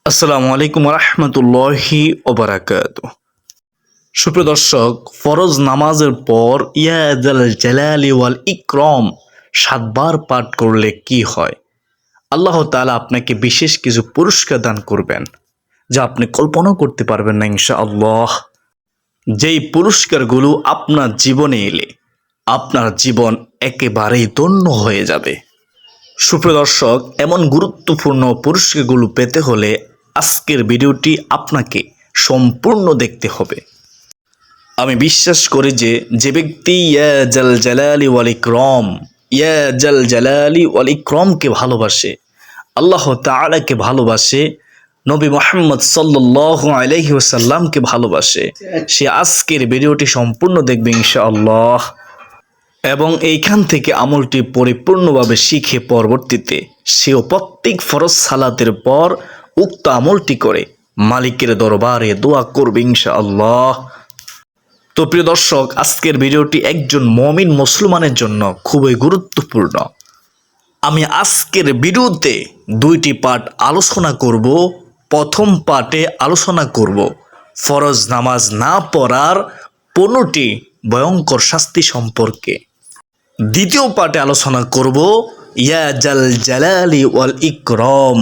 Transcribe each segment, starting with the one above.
আসসালামু আলাইকুম রহমতুল্লাহি ওবারাকাতুহু। সুপ্রিয় দর্শক, ফরজ নামাজের পর ইয়া জাল জালালি ওয়াল ইকরাম 7 বার পাঠ করলে কি হয়? আল্লাহ তাআলা আপনাকে বিশেষ কিছু পুরস্কার দান করবেন, যা আপনি কল্পনাও করতে পারবেন না ইনশাআল্লাহ। যেই পুরস্কারগুলো আপনার জীবনে এলে আপনার জীবন একেবারেই ধন্য হয়ে যাবে। সুপ্রিয় দর্শক, এমন গুরুত্বপূর্ণ পুরস্কারগুলো পেতে হলে আজকের ভিডিওটি আপনাকে সম্পূর্ণ দেখতে হবে। আমি বিশ্বাস করি যে ব্যক্তি ইয়া জাল জালালি ওয়াল ইকরাম, ইয়া জাল জালালি ওয়াল ইকরামকে ভালোবাসে, আল্লাহ তাআলাকে ভালোবাসে, নবী মুহাম্মদ সাল্লাল্লাহু আলাইহি ওয়াসাল্লামকে ভালোবাসে, সে আজকের ভিডিওটি সম্পূর্ণ দেখবে ইনশাআল্লাহ। এবং এইখান থেকে আমলটি পরিপূর্ণভাবে শিখে পরবর্তীতে সেও প্রত্যেক ফরজ সালাতের পর উক্ত আমলটি করে মালিকের দরবারে দোয়া করবে ইনশাআল্লাহ। তো প্রিয় দর্শক, আজকের ভিডিওটি একজন মুমিন মুসলমানের জন্য খুবই গুরুত্বপূর্ণ। আমি আজকের ভিডিওতে 2টি পার্ট আলোচনা করব। প্রথম পার্টে আলোচনা করব ফরজ নামাজ না পড়ার 15টি ভয়ঙ্কর শাস্তি সম্পর্কে। দ্বিতীয় পার্টে আলোচনা করব ইয়া জাল জালালি ওয়াল ইকরাম,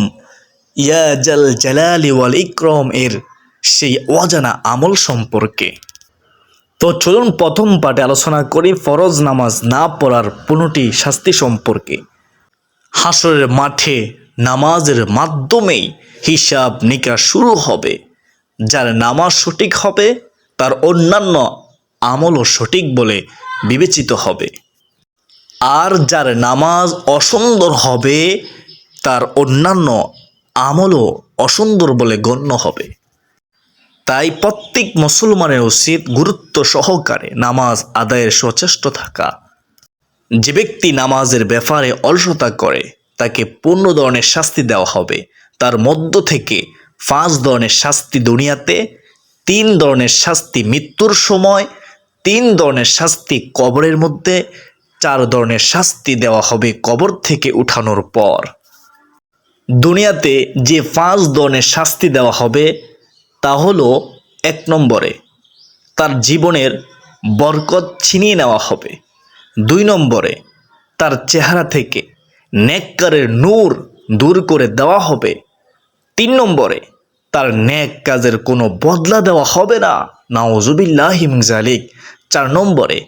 ইয়া জাল জালালি ওয়াল ইকরাম এর সেই অজানা আমল সম্পর্কে। তো চলুন প্রথম পার্টে আলোচনা করি ফরজ নামাজ না পড়ার 15টি শাস্তি সম্পর্কে। হাসরের মাঠে নামাজের মাধ্যমেই হিসাব নিকাশ শুরু হবে। যার নামাজ সঠিক হবে তার অন্যান্য আমলও সঠিক বলে বিবেচিত হবে, আর যার নামাজ অসুন্দর হবে তার অন্যান্য আমলও অসুন্দর বলে গণ্য হবে। তাই প্রত্যেক মুসলমানের উচিত গুরুত্ব সহকারে নামাজ আদায়ের সচেষ্ট থাকা। যে ব্যক্তি নামাজের ব্যাপারে অলসতা করে তাকে 15 ধরনের শাস্তি দেওয়া হবে। তার মধ্য থেকে 5 ধরনের শাস্তি দুনিয়াতে, 3 ধরনের শাস্তি মৃত্যুর সময়, 3 ধরনের শাস্তি কবরের মধ্যে, 4 ধরনের শাস্তি দেওয়া হবে কবর থেকে উঠানোর পর। দুনিয়াতে যে 5 ধরনের শাস্তি দেওয়া হবে তা হলো, 1 নম্বরে তার জীবনের বরকত ছিনিয়ে নেওয়া হবে। 2 নম্বরে তার চেহারা থেকে নেককারের নূর দূর করে দেওয়া হবে। 3 নম্বরে তার নেক কাজের কোনো বদলা দেওয়া হবে না, নাউজুবিল্লাহি মিন যালিক। 4 নম্বরে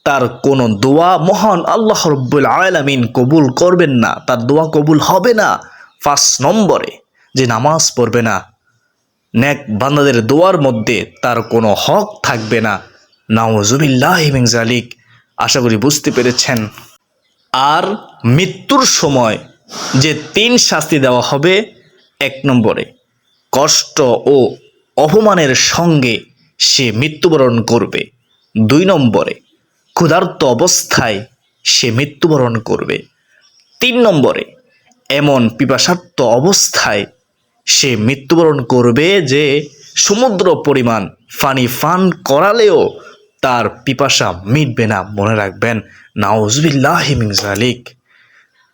তার কোনো দোয়া মহান আল্লাহ রাব্বুল আলামিন কবুল করবেন না, তার দোয়া কবুল হবে না। 5 নম্বরে যে নামাজ পড়বে না, নেক বান্দাদের দোয়ার মধ্যে তার কোনো হক থাকবে না, নাউজুবিল্লাহি মিন যালিক। আশা করি বুঝতে পেরেছেন। আর মৃত্যুর সময় যে 3 শাস্তি দেওয়া হবে, 1 নম্বরে কষ্ট ও অপমানের সঙ্গে সে মৃত্যুবরণ করবে। 2 নম্বরে ক্ষুধার্ত অবস্থায় সে মৃত্যুবরণ করবে। 3 নম্বরে এমন পিপাসার্ত অবস্থায় সে মৃত্যুবরণ করবে যে সমুদ্র পরিমাণ পানি পান করালেও তার পিপাসা মিটবে না। মনে রাখবেন, নাউজুবিল্লাহি মিন যালিক।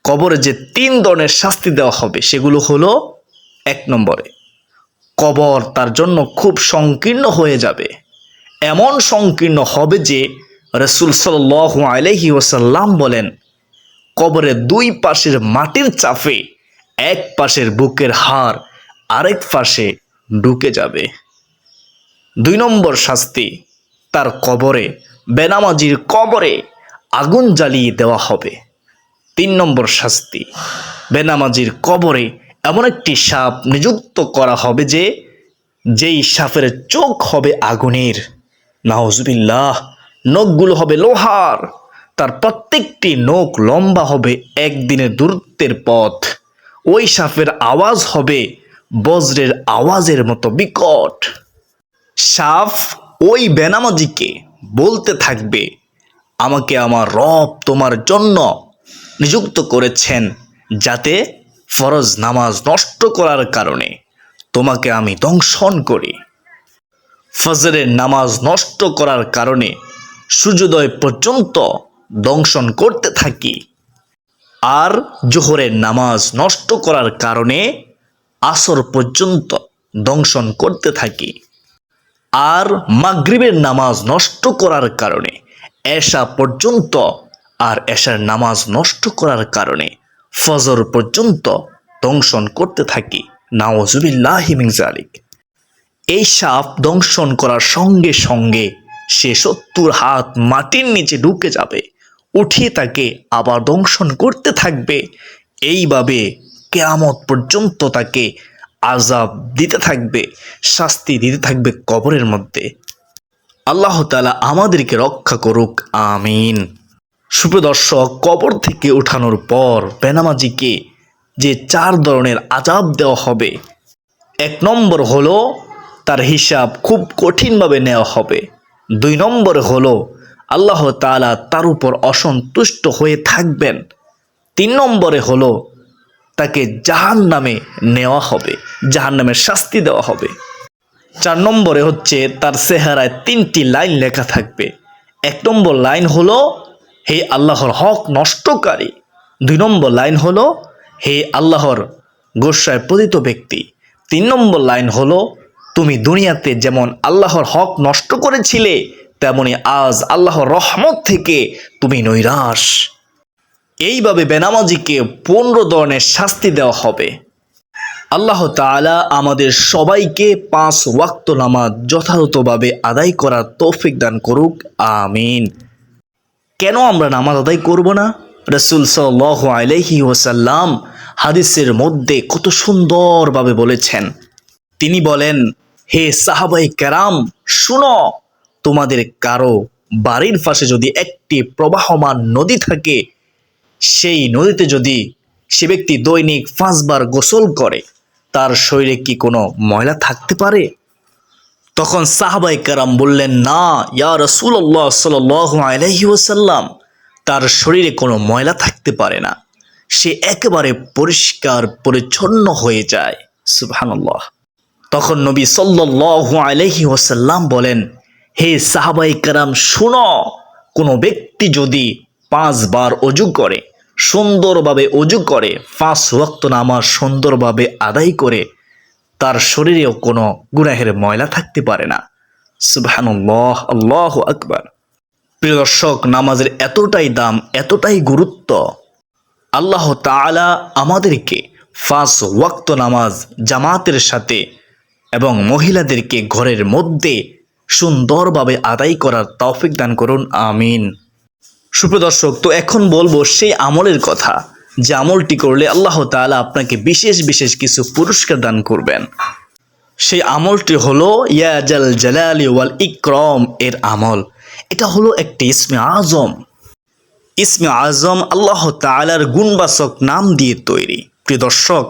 কবরে যে 3 ধরনের শাস্তি দেওয়া হবে সেগুলো হলো, 1 নম্বরে কবর তার জন্য খুব সংকীর্ণ হয়ে যাবে। এমন সংকীর্ণ হবে যে রাসূল সাল্লাল্লাহু আলাইহি ওয়াসাল্লাম বলেন, কবরের 2 পাশের মাটির চাপে এক পাশের বুকের হাড় আরেক পাশে ঢুকে যাবে। 2 নম্বর শাস্তি, তার কবরে, বেনামাজির কবরে আগুন জ্বালিয়ে দেওয়া হবে। 3 নম্বর শাস্তি, বেনামাজির কবরে এমন একটি সাপ নিযুক্ত করা হবে যেই সাপের চোখ হবে আগুনের, নাউজুবিল্লাহ। নখগুলো হবে লোহার, তার প্রত্যেকটি নখ লম্বা হবে 1 দিনের দূরত্বের পথ। ওই সাপের আওয়াজ হবে বজ্রের আওয়াজের মতো বিকট। সাপ ওই বেনামাজিকে বলতে থাকবে, আমাকে আমার রব তোমার জন্য নিযুক্ত করেছেন যাতে ফরজ নামাজ নষ্ট করার কারণে তোমাকে আমি দংশন করি। ফজরের নামাজ নষ্ট করার কারণে সূর্যোদয় পর্যন্ত দংশন করতে থাকি। আর জোহরের নামাজ নষ্ট করার কারণে আসর পর্যন্ত দংশন করতে থাকি। আর মাগরিবের নামাজ নষ্ট করার কারণে এশা পর্যন্ত, আর এশার নামাজ নষ্ট করার কারণে ফজর পর্যন্ত দংশন করতে থাকি। নাউজুবিল্লাহি মিন যালিক। এই সাপ দংশন করার সঙ্গে সঙ্গে সে 70 হাত মাটির নিচে ঢুকে যাবে, উঠিয়ে তাকে আবার দংশন করতে থাকবে। এইভাবে কিয়ামত পর্যন্ত তাকে আযাব দিতে থাকবে, শাস্তি দিতে থাকবে কবরের মধ্যে। আল্লাহ তাআলা আমাদেরকে রক্ষা করুক, আমিন। সুপ্রিয় দর্শক, কবর থেকে ওঠানোর পর বেনামাজিকে যে 4 ধরনের আযাব দেওয়া হবে, 1 নম্বর হলো তার হিসাব খুব কঠিনভাবে নেওয়া হবে। 2 নম্বর হলো আল্লাহ তাআলা তার উপর অসন্তুষ্ট হয়ে থাকবেন। 3 নম্বরে হলো তাকে জাহান্নামে নেওয়া হবে, জাহান্নামের শাস্তি দেওয়া হবে। 4 নম্বরে হচ্ছে তার চেহারায় 3টি লাইন লেখা থাকবে। 1 নম্বর লাইন হলো হে আল্লাহর হক নষ্টকারী। 2 নম্বর লাইন হলো হে আল্লাহর গোসায় পতিত ব্যক্তি। 3 নম্বর লাইন হলো তুমি দুনিয়াতে যেমন আল্লাহর হক নষ্ট করেছিলে, তেমনি আজ আল্লাহর রহমত থেকে তুমি নৈরাশ। এইভাবে বেনামাজিকে 15 ধরনের শাস্তি দেওয়া হবে। আল্লাহ তাআলা আমাদের সবাইকে 5 ওয়াক্ত নামাজ যথাযথভাবে আদায় করার তৌফিক দান করুক, আমিন। কেন আমরা নামাজ আদায় করব না? রাসূল সাল্লাল্লাহু আলাইহি ওয়াসাল্লাম হাদিসের মধ্যে কত সুন্দরভাবে বলেছেন। তিনি বলেন, হে সাহাবায়ে কেরাম, শুনো, তোমাদের কারো বাড়ির পাশে যদি একটি প্রবাহমান নদী থাকে, সেই নদীতে যদি সে ব্যক্তি দৈনিক 5 বার গোসল করে, তার শরীরে কি কোনো ময়লা থাকতে পারে? তখন সাহাবায়ে কেরাম বললেন, না ইয়া রাসূলুল্লাহ সাল্লাল্লাহু আলাইহি ওয়াসাল্লাম, তার শরীরে কোনো ময়লা থাকতে পারে না, সে একেবারে পরিষ্কার পরিচ্ছন্ন হয়ে যায়। সুবহানাল্লাহ। তখন নবী সাল্লাল্লাহু আলাইহি ওয়াসাল্লাম বলেন, হে সাহাবায়ে কেরাম, শুনো, কোনো ব্যক্তি যদি 5 বার ওযু করে, সুন্দরভাবে ওযু করে, 5 ওয়াক্ত নামাজ সুন্দরভাবে আদায় করে, তার শরীরেও কোনো গুনাহের ময়লা থাকতে পারে না। সুবহানাল্লাহ, আল্লাহু আকবার। প্রিয় দর্শক, নামাজের এতটাই দাম, এতটাই গুরুত্ব, আল্লাহ তাআলা আমাদেরকে 5 ওয়াক্ত নামাজ জামাতের সাথে এবং মহিলাদেরকে ঘরের মধ্যে সুন্দরভাবে আদায় করার তৌফিক দান করুন, আমিন। সুপ্রিয় দর্শক, তো এখন বলবো সেই আমলের কথা, যে আমলটি করলে আল্লাহ তাআলা আপনাকে বিশেষ বিশেষ কিছু পুরস্কার দান করবেন। সেই আমলটি হলো ইয়া জাল জালালি ওয়াল ইকরাম এর আমল। এটা হলো একটি ইসমে আজম। ইসমে আজম আল্লাহ তাআলার গুণবাচক নাম দিয়ে তৈরি। প্রিয় দর্শক,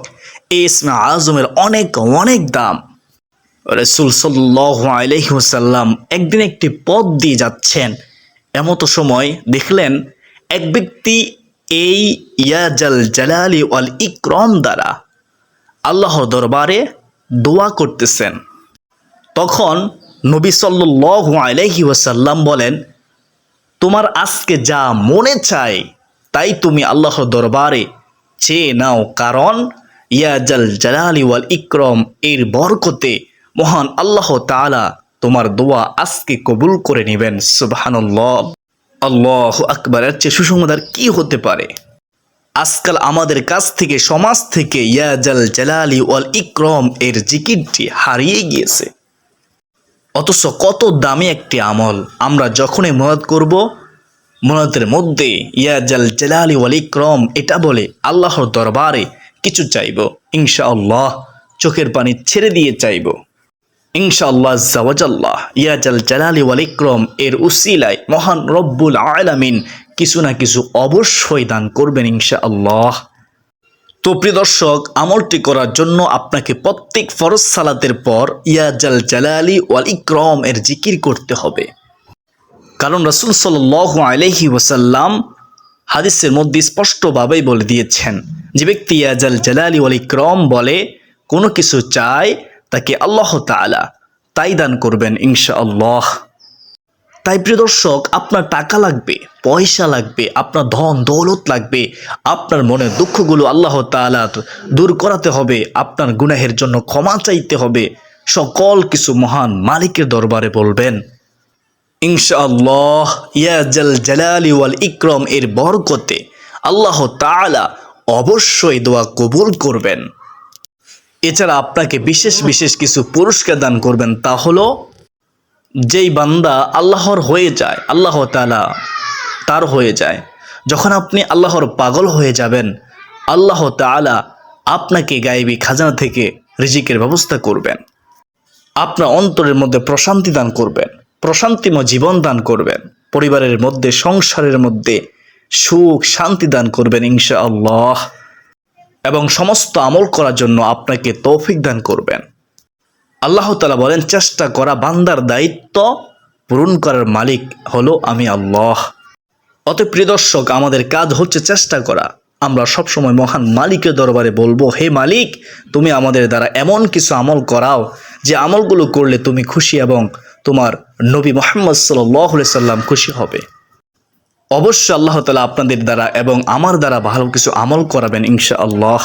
এই ইসমে আজমের অনেক অনেক দাম। রাসূল সাল্লাল্লাহু আলাইহি ওয়াসাল্লাম একদিন একটি পথ দিয়ে যাচ্ছেন, এমতো সময় দেখলেন এক ব্যক্তি এই ইয়া জাল জালালি ওয়াল ইকরাম দ্বারা আল্লাহর দরবারে দোয়া করতেছেন। তখন নবী সাল্লাল্লাহু আলাইহি ওয়াসাল্লাম বলেন, তোমার আজকে যা মনে চায় তাই তুমি আল্লাহর দরবারে চেয়ে নাও, কারণ ইয়া জাল জালালি ওয়াল ইকরাম এর বরকতে মহান আল্লাহ তাআলা তোমার দোয়া আজকে কবুল করে নেবেন। সুবহানাল্লাহ, আল্লাহু আকবার। এর চেয়ে সুসংবাদ আর কি হতে পারে? আজকাল আমাদের কাছ থেকে, সমাজ থেকে ইয়া জাল জালালি ওয়াল ইকরাম এর জিকিরটি হারিয়ে গিয়েছে। অথচ কত দামি একটি আমল। আমরা যখনই মুরাদ করব, মুরাদের মধ্যে ইয়া জাল জালালি ওয়াল ইকরাম এটা বলে আল্লাহর দরবারে কিছু চাইব, ইনশাআল্লাহ চোখের পানি ছেড়ে দিয়ে চাইব। ইনশাআল্লাহ আজ্জা ওয়া জাল্লা ইয়া জাল জালালি ওয়াল ইকরাম এর উসিলায় মহান রব্বুল আলামিন কিছু না কিছু অবশ্যই দান করবেন, ইনশাআল্লাহ। তো প্রিয় দর্শক, আমলটি করার জন্য আপনাকে প্রত্যেক ফরজ সালাতের পর ইয়া জাল জালালি ওয়াল ইকরাম এর জিকির করতে হবে। কারণ রাসূল সাল্লাল্লাহু আলাইহি ওয়াসাল্লাম হাদিসের মধ্যে স্পষ্টভাবেই বলে দিয়েছেন, যে ব্যক্তি ইয়া জাল জালালি ওয়াল ইকরাম বলে, কোনো কিছু চায়, তাকে আল্লাহ তাআলা তাই দান করবেন, ইনশাআল্লাহ। তাই প্রিয় দর্শক, আপনার টাকা লাগবে, পয়সা লাগবে, আপনার ধন দৌলত লাগবে, আপনার মনের দুঃখগুলো আল্লাহ তাআলা দূর করাতে হবে, আপনার গুনাহের জন্য ক্ষমা চাইতে হবে, সকল কিছু মহান মালিকের দরবারে বলবেন। ইনশাআল্লাহ ইয়া জাল জালালি ওয়াল ইকরাম এর বরকতে আল্লাহ তাআলা অবশ্যই দোয়া কবুল করবেন। এছাড়া আপনাকে বিশেষ বিশেষ কিছু পুরস্কার দান করবেন। তা হলো, যেই বান্দা আল্লাহর হয়ে যায়, আল্লাহ তাআলা তার হয়ে যায়, যখন আপনি আল্লাহর পাগল হয়ে যাবেন, আল্লাহ তাআলা আপনাকে গায়েবী খাজানা থেকে রিজিকের ব্যবস্থা করবেন, আপনার অন্তরের মধ্যে প্রশান্তি দান করবেন, প্রশান্তিময় জীবন দান করবেন, পরিবারের মধ্যে সংসারের মধ্যে সুখ শান্তি দান করবেন ইনশাআল্লাহ, এবং সমস্ত আমল করার জন্য আপনাকে তৌফিক দান করবেন। আল্লাহ তাআলা বলেন, চেষ্টা করা বান্দার দায়িত্ব, পূরণ করার মালিক হলো আমি আল্লাহ। অতএব প্রিয় দর্শক, আমাদের কাজ হচ্ছে চেষ্টা করা। আমরা সবসময় মহান মালিকের দরবারে বলবো, হে মালিক, তুমি আমাদের দ্বারা এমন কিছু আমল করাও যে আমলগুলো করলে তুমি খুশি এবং তোমার নবী মুহাম্মদ সাল্লাল্লাহু আলাইহি সাল্লাম খুশি হবে। অবশ্যই আল্লাহ তাআলা আপনাদের দ্বারা এবং আমার দ্বারা ভালো কিছু আমল করাবেন ইনশাআল্লাহ।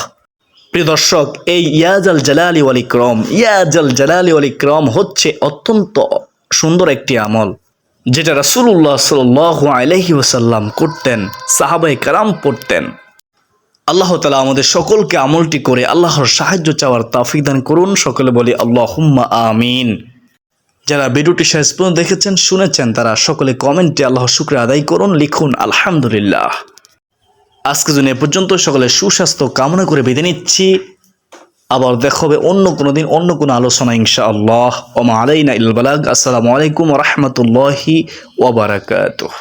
প্রিয় দর্শক, এই ইয়া জাল জালালি ওয়াল ইকরাম, ইয়া জাল জালালি ওয়াল ইকরাম হচ্ছে অত্যন্ত সুন্দর একটি আমল, যেটা রাসূলুল্লাহ সাল্লাল্লাহু আলাইহি ওয়াসাল্লাম করতেন, সাহাবায়ে কেরাম পড়তেন। আল্লাহ তাআলা আমাদের সকলকে আমলটি করে আল্লাহর সাহায্য চাওয়ার তৌফিক দান করুন। সকলে বলি আল্লাহুম্মা আমিন। যারা ভিডিওটি শেষ পর্যন্ত দেখেছেন, শুনেছেন, তারা সকলে কমেন্টে আল্লাহর শুকরিয়া আদায় করুন, লিখুন আলহামদুলিল্লাহ। আজকের জন্য এ পর্যন্ত। সকলে সুস্বাস্থ্য কামনা করে বিদায় নিচ্ছি। আবার দেখা হবে অন্য কোনো দিন, অন্য কোনো আলোচনা ইনশাআল্লাহ। ওয়া মা আলাইনা ইল্লাল বালাগ। আসসালামু আলাইকুম ওয়া রাহমাতুল্লাহি ওয়া বারাকাতুহু।